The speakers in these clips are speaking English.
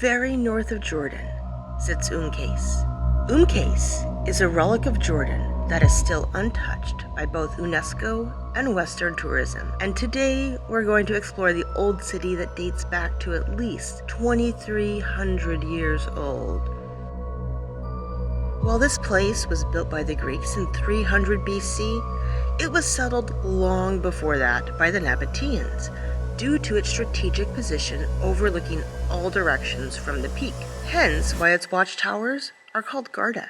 very north of Jordan sits Umm Qais. Umm Qais is a relic of Jordan that is still untouched by both UNESCO and Western tourism. And today we're going to explore the old city that dates back to at least 2,300 years old. While this place was built by the Greeks in 300 BC, it was settled long before that by the Nabateans, due to its strategic position overlooking all directions from the peak, hence why its watchtowers are called Garda.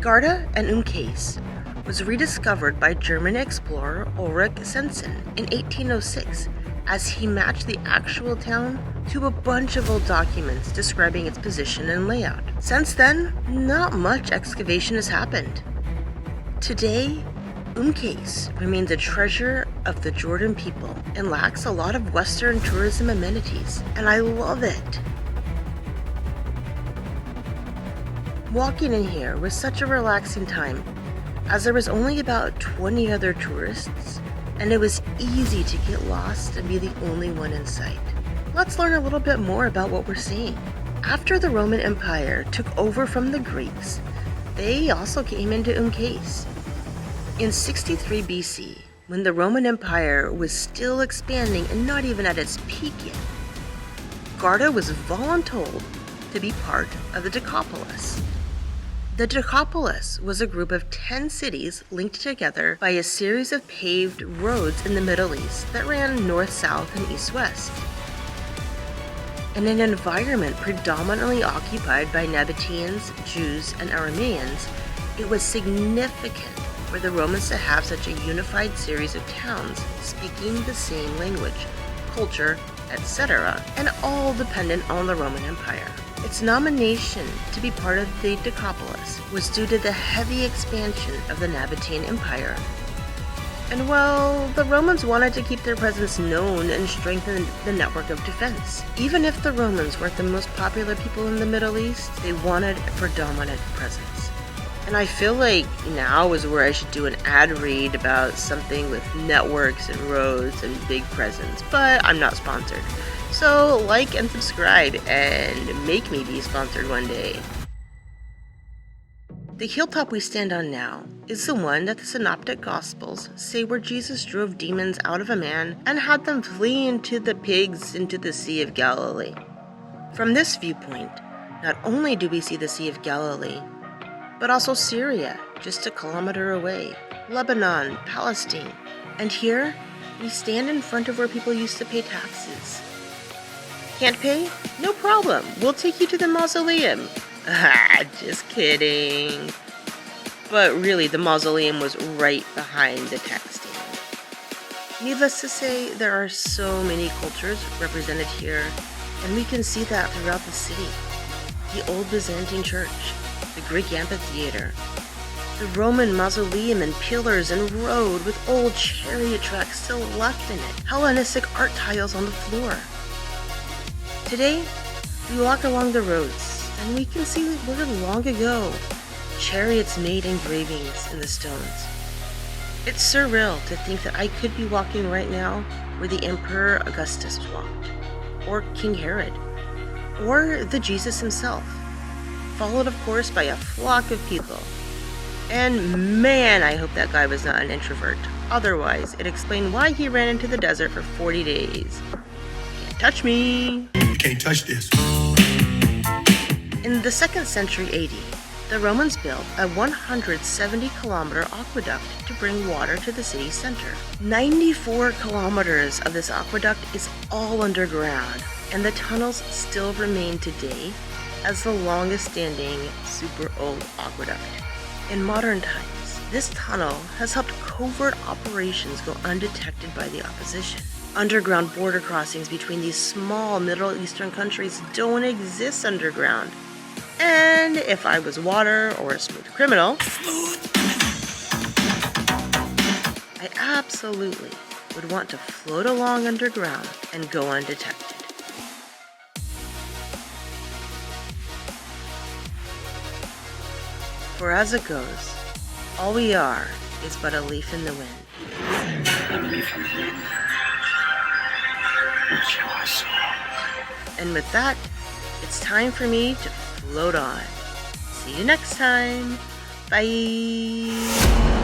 Garda and Umm Qais was rediscovered by German explorer Ulrich Sensen in 1806 as he matched the actual town to a bunch of old documents describing its position and layout. Since then, not much excavation has happened. Today, Umm Qais remains a treasure of the Jordan people and lacks a lot of Western tourism amenities, and I love it. Walking in here was such a relaxing time, as there was only about 20 other tourists, and it was easy to get lost and be the only one in sight. Let's learn a little bit more about what we're seeing. After the Roman Empire took over from the Greeks, they also came into Umm Qais. In 63 BC, when the Roman Empire was still expanding and not even at its peak yet, Garda was voluntold to be part of the Decapolis. The Decapolis was a group of 10 cities linked together by a series of paved roads in the Middle East that ran north-south and east-west. In an environment predominantly occupied by Nabateans, Jews, and Arameans, it was significant for the Romans to have such a unified series of towns speaking the same language, culture, etc., and all dependent on the Roman Empire. Its nomination to be part of the Decapolis was due to the heavy expansion of the Nabatean Empire. And well, the Romans wanted to keep their presence known and strengthen the network of defense. Even if the Romans weren't the most popular people in the Middle East, they wanted a predominant presence. And I feel like now is where I should do an ad read about something with networks and roads and big presence, but I'm not sponsored. So like and subscribe and make me be sponsored one day. The hilltop we stand on now is the one that the Synoptic Gospels say where Jesus drove demons out of a man and had them flee into the pigs into the Sea of Galilee. From this viewpoint, not only do we see the Sea of Galilee, but also Syria, just a kilometer away, Lebanon, Palestine, and here we stand in front of where people used to pay taxes. Can't pay? No problem. We'll take you to the mausoleum. Just kidding. But really, the mausoleum was right behind the tax stand. Needless to say, there are so many cultures represented here, and we can see that throughout the city. The old Byzantine church, the Greek amphitheater, the Roman mausoleum and pillars and road with old chariot tracks still left in it, Hellenistic art tiles on the floor. Today, we walk along the roads, and we can see where long ago chariots made engravings in the stones. It's surreal to think that I could be walking right now where the Emperor Augustus walked, or King Herod, or the Jesus himself, followed of course by a flock of people. And man, I hope that guy was not an introvert. Otherwise, it explained why he ran into the desert for 40 days. Can't touch me. You can't touch this. In the 2nd century AD, the Romans built a 170-kilometer aqueduct to bring water to the city center. 94 kilometers of this aqueduct is all underground, and the tunnels still remain today as the longest-standing super old aqueduct. In modern times, this tunnel has helped covert operations go undetected by the opposition. Underground border crossings between these small Middle Eastern countries don't exist underground. And if I was water or a smooth criminal, I absolutely would want to float along underground and go undetected. For as it goes, all we are is but a leaf in the wind. And with that, it's time for me to float on. See you next time. Bye.